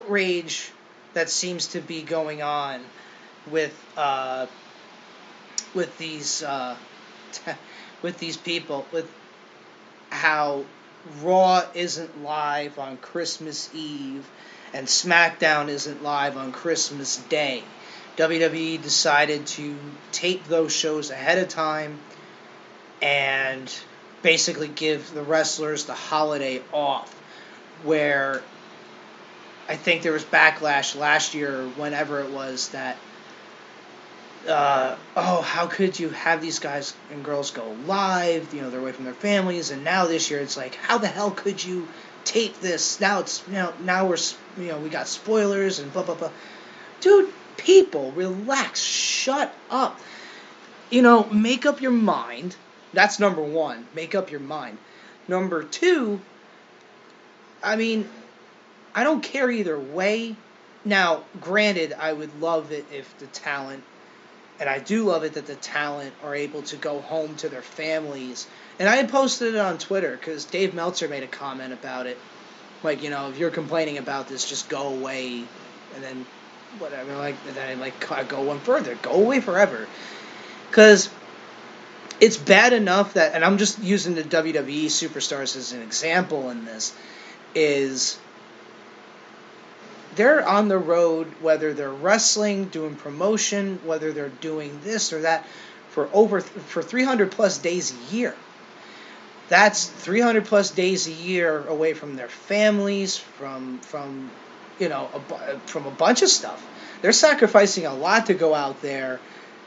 outrage that seems to be going on with with these with these people, with how Raw isn't live on Christmas Eve and SmackDown isn't live on Christmas Day. WWE decided to tape those shows ahead of time and basically give the wrestlers the holiday off, where I think there was backlash last year, or whenever it was, that how could you have these guys and girls go live? They're away from their families, and now this year it's like, how the hell could you tape this? Now it's now we're we got spoilers and blah blah blah. Dude, people, relax, shut up. Make up your mind. That's number one. Make up your mind. Number two, I mean, I don't care either way. Now, granted, I would love it if the talent, and I do love it that the talent are able to go home to their families. And I had posted it on Twitter because Dave Meltzer made a comment about it. Like, if you're complaining about this, just go away. And then whatever. And then I go one further. Go away forever. Because it's bad enough that, and I'm just using the WWE superstars as an example in this, is they're on the road, whether they're wrestling, doing promotion, whether they're doing this or that, for 300 plus days a year. That's 300 plus days a year away from their families, from a bunch of stuff. They're sacrificing a lot to go out there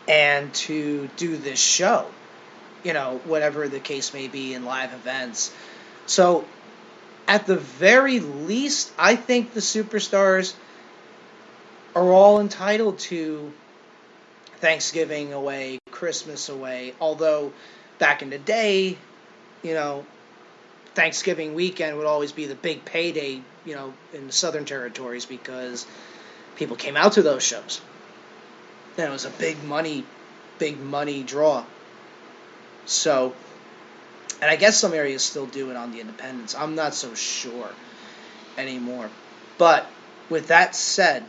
and to do this show, whatever the case may be in live events. So at the very least, I think the superstars are all entitled to Thanksgiving away, Christmas away. Although back in the day, Thanksgiving weekend would always be the big payday, in the Southern Territories, because people came out to those shows. And it was a big money draw. So, and I guess some areas still do it on the independents. I'm not so sure anymore. But with that said,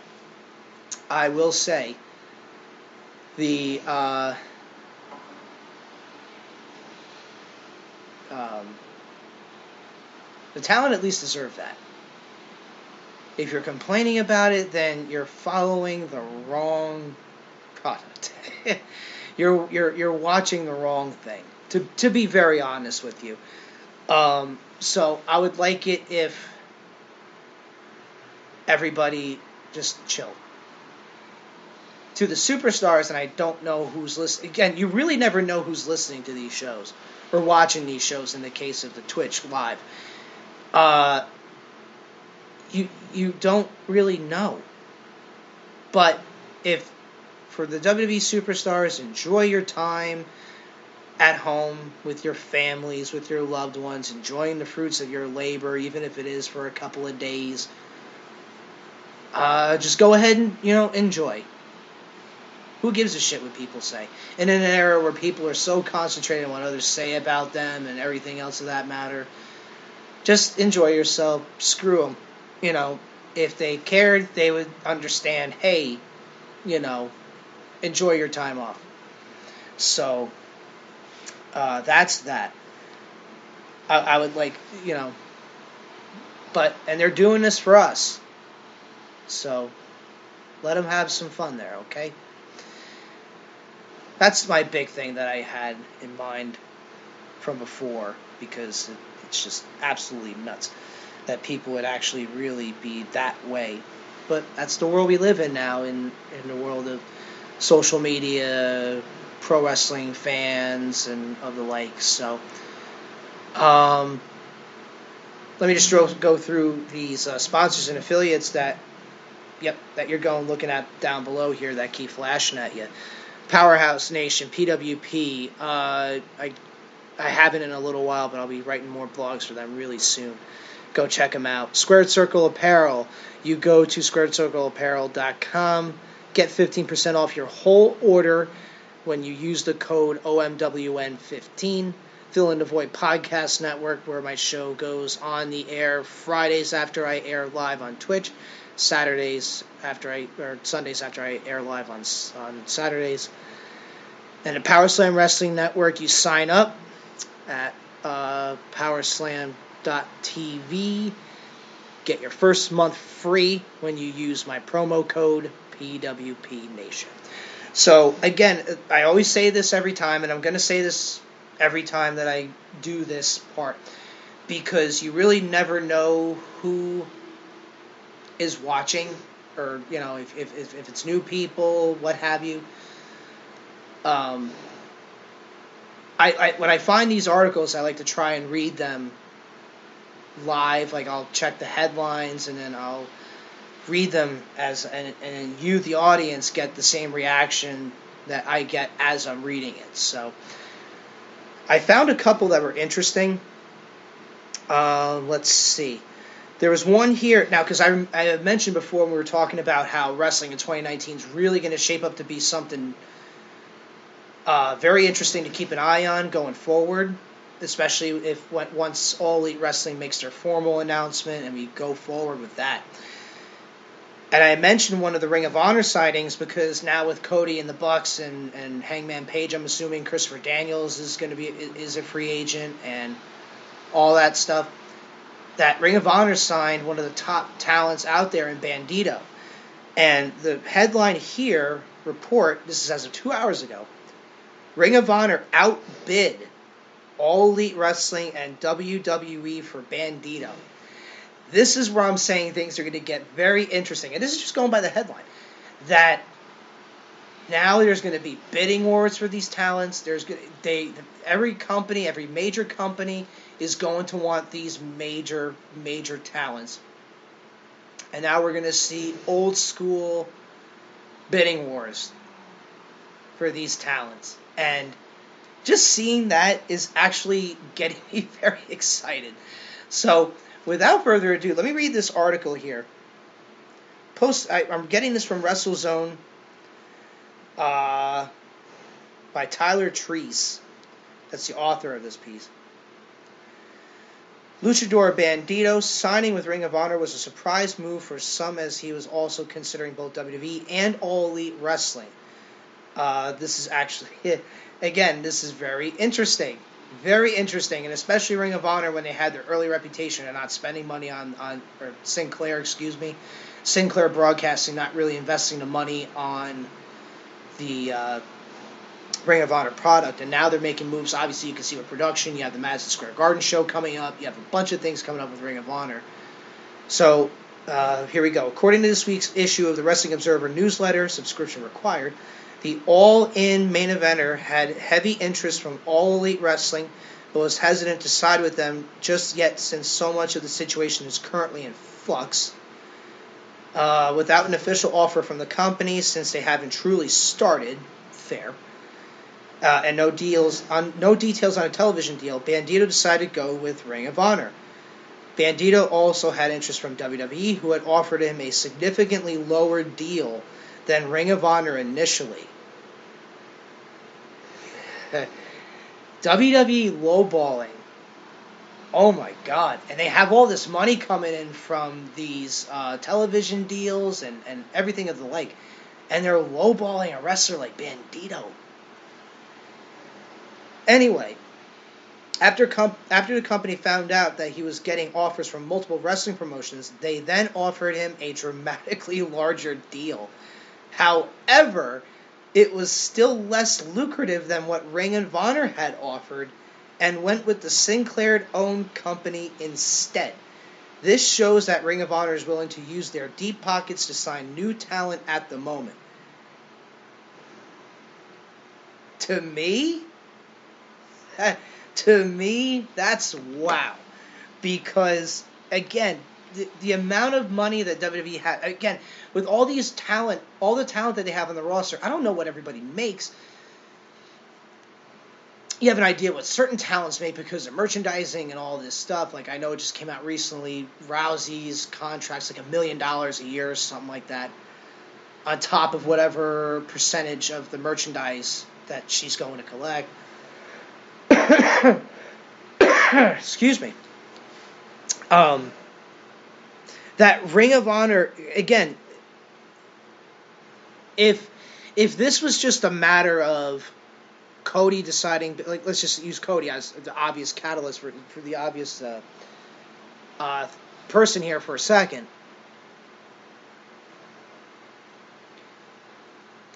I will say the talent at least deserve that. If you're complaining about it, then you're following the wrong product. you're watching the wrong thing. To be very honest with you. So I would like it if everybody just chill. To the superstars, and I don't know who's listening. Again, you really never know who's listening to these shows or watching these shows in the case of the Twitch live. You don't really know. But if, for the WWE superstars, enjoy your time at home with your families, with your loved ones, enjoying the fruits of your labor, even if it is for a couple of days. Just go ahead and, enjoy. Who gives a shit what people say? And in an era where people are so concentrated on what others say about them and everything else of that matter, just enjoy yourself. Screw them. If they cared, they would understand, hey, enjoy your time off. So, that's that. I would like, and they're doing this for us. So, let them have some fun there, okay? That's my big thing that I had in mind from before, because it's just absolutely nuts that people would actually really be that way. But that's the world we live in now, in the world of social media, pro wrestling fans, and of the like. So, let me just go through these sponsors and affiliates that you're looking at down below here that keep flashing at you. Powerhouse Nation, PWP. I haven't in a little while, but I'll be writing more blogs for them really soon. Go check them out. Squared Circle Apparel. You go to squaredcircleapparel.com. Get 15% off your whole order when you use the code OMWN15. Fill in the Void Podcast Network, where my show goes on the air Fridays after I air live on Twitch. Sundays after I air live on Saturdays. And at Power Slam Wrestling Network, you sign up at powerslam.tv. Get your first month free when you use my promo code PWPNation. So, again, I always say this every time, and I'm going to say this every time that I do this part, because you really never know who is watching, or, if it's new people, what have you. When I find these articles, I like to try and read them live. Like, I'll check the headlines, and then I'll read them and you, the audience, get the same reaction that I get as I'm reading it. So I found a couple that were interesting. Let's see. There was one here now, because I had mentioned before when we were talking about how wrestling in 2019 is really going to shape up to be something very interesting to keep an eye on going forward, especially once All Elite Wrestling makes their formal announcement and we go forward with that. And I mentioned one of the Ring of Honor sightings because now with Cody and the Bucks and Hangman Page, I'm assuming Christopher Daniels is a free agent and all that stuff. That Ring of Honor signed one of the top talents out there in Bandito. And the headline here, this is as of 2 hours ago, Ring of Honor outbid All Elite Wrestling and WWE for Bandito. This is where I'm saying things are going to get very interesting. And this is just going by the headline. That now there's going to be bidding wars for these talents. Every major company is going to want these major talents. And now we're going to see old school bidding wars for these talents. And just seeing that is actually getting me very excited. So, without further ado, let me read this article here. I'm getting this from WrestleZone by Tyler Treese. That's the author of this piece. Luchador Bandito signing with Ring of Honor was a surprise move for some, as he was also considering both WWE and All Elite Wrestling. This is actually, again, this is very interesting. Very interesting, and especially Ring of Honor when they had their early reputation of not spending money on Sinclair Broadcasting, not really investing the money on the Ring of Honor product, and now they're making moves. Obviously, you can see with production, you have the Madison Square Garden show coming up, you have a bunch of things coming up with Ring of Honor. So, here we go. According to this week's issue of the Wrestling Observer newsletter, subscription required, the All-In main eventer had heavy interest from All Elite Wrestling, but was hesitant to side with them just yet since so much of the situation is currently in flux. Without an official offer from the company, since they haven't truly started, fair, and no details on a television deal, Bandito decided to go with Ring of Honor. Bandito also had interest from WWE, who had offered him a significantly lower deal than Ring of Honor initially. WWE lowballing. Oh my God. And they have all this money coming in from these television deals and everything of the like. And they're lowballing a wrestler like Bandito. Anyway, after the company found out that he was getting offers from multiple wrestling promotions, they then offered him a dramatically larger deal. However, it was still less lucrative than what Ring of Honor had offered, and went with the Sinclair-owned company instead. This shows that Ring of Honor is willing to use their deep pockets to sign new talent at the moment. To me, that's wow. Because, again, the amount of money that WWE had, again, with all the talent that they have on the roster, I don't know what everybody makes. You have an idea what certain talents make because of merchandising and all this stuff. Like, I know it just came out recently, Rousey's contract's like $1 million a year or something like that, on top of whatever percentage of the merchandise that she's going to collect. Excuse me. that Ring of Honor, again, if this was just a matter of Cody deciding, like, let's just use Cody as the obvious catalyst for the obvious person here for a second.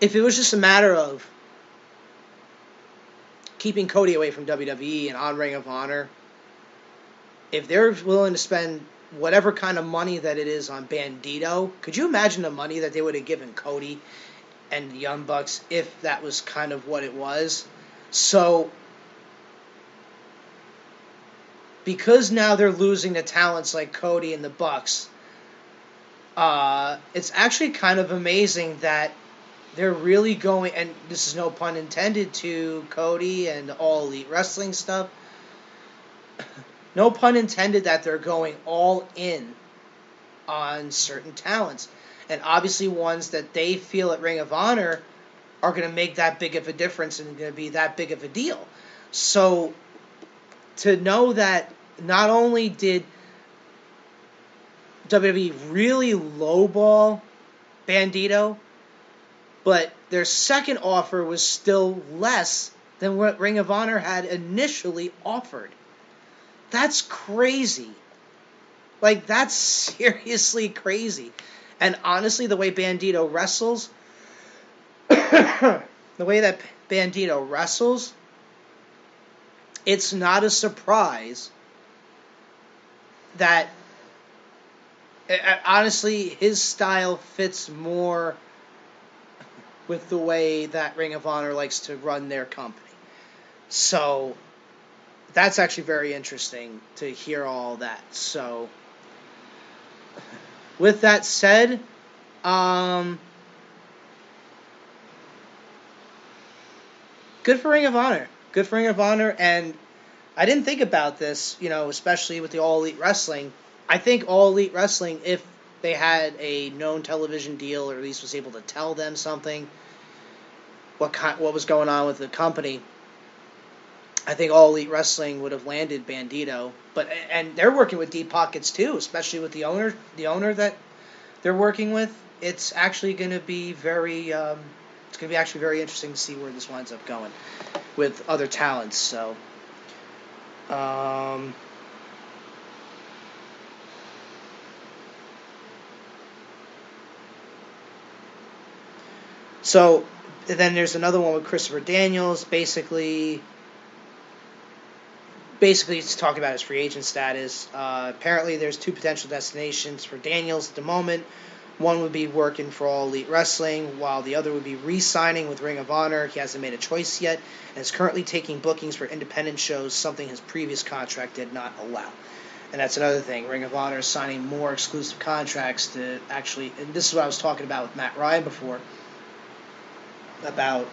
If it was just a matter of keeping Cody away from WWE and on Ring of Honor, if they're willing to spend whatever kind of money that it is on Bandito, could you imagine the money that they would have given Cody and the Young Bucks if that was kind of what it was? So, because now they're losing the talents like Cody and the Bucks, it's actually kind of amazing that they're really going, and this is no pun intended to Cody and All Elite Wrestling stuff, no pun intended that they're going all in on certain talents. And obviously ones that they feel at Ring of Honor are going to make that big of a difference and going to be that big of a deal. So to know that not only did WWE really lowball Bandito, but their second offer was still less than what Ring of Honor had initially offered. That's crazy. Like, that's seriously crazy. And honestly, the way Bandito wrestles, it's not a surprise that, honestly, his style fits more with the way that Ring of Honor likes to run their company. So that's actually very interesting to hear all that. So with that said, good for Ring of Honor. Good for Ring of Honor. And I didn't think about this, especially with the All Elite Wrestling. I think All Elite Wrestling, if they had a known television deal, or at least was able to tell them something, what was going on with the company, I think All Elite Wrestling would have landed Bandito. And they're working with deep pockets too, especially with the owner that they're working with. It's actually going to be very very interesting to see where this winds up going with other talents. So So then there's another one with Christopher Daniels. Basically it's talking about his free agent status. Apparently there's two potential destinations for Daniels at the moment. One would be working for All Elite Wrestling, while the other would be re-signing with Ring of Honor. He hasn't made a choice yet, and is currently taking bookings for independent shows, something his previous contract did not allow. And that's another thing. Ring of Honor is signing more exclusive contracts to actually, and this is what I was talking about with Matt Ryan before, about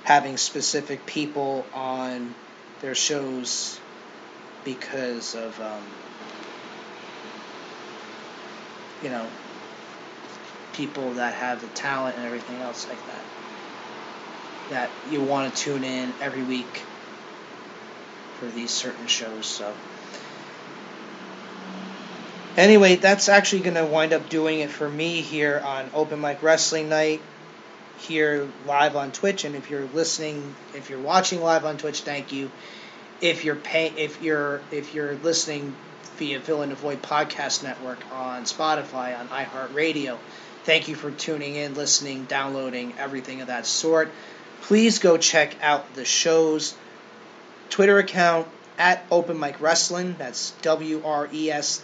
having specific people on their shows because of, people that have the talent and everything else like that you want to tune in every week for these certain shows. So anyway, that's actually going to wind up doing it for me here on Open Mic Wrestling Night here live on Twitch. And if you're watching live on Twitch, thank you. If you're listening via Fill in the Void Podcast Network on Spotify, on iHeartRadio, thank you for tuning in, listening, downloading, everything of that sort. Please go check out the show's Twitter account at Open Mic Wrestling. That's WRESTLIN.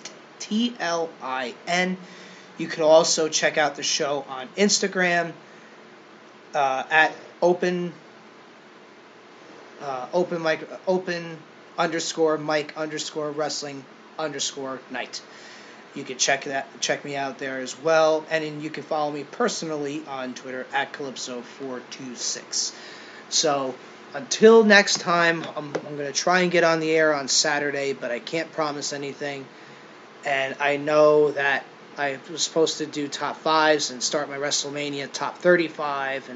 You can also check out the show on Instagram at open underscore Mike underscore wrestling underscore night. You can check me out there as well, and then you can follow me personally on Twitter at Calypso426. So until next time, I'm going to try and get on the air on Saturday, but I can't promise anything. And I know that I was supposed to do top 5s and start my WrestleMania top 35,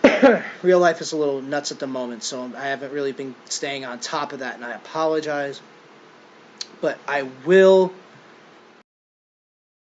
and real life is a little nuts at the moment, so I haven't really been staying on top of that, and I apologize. but I will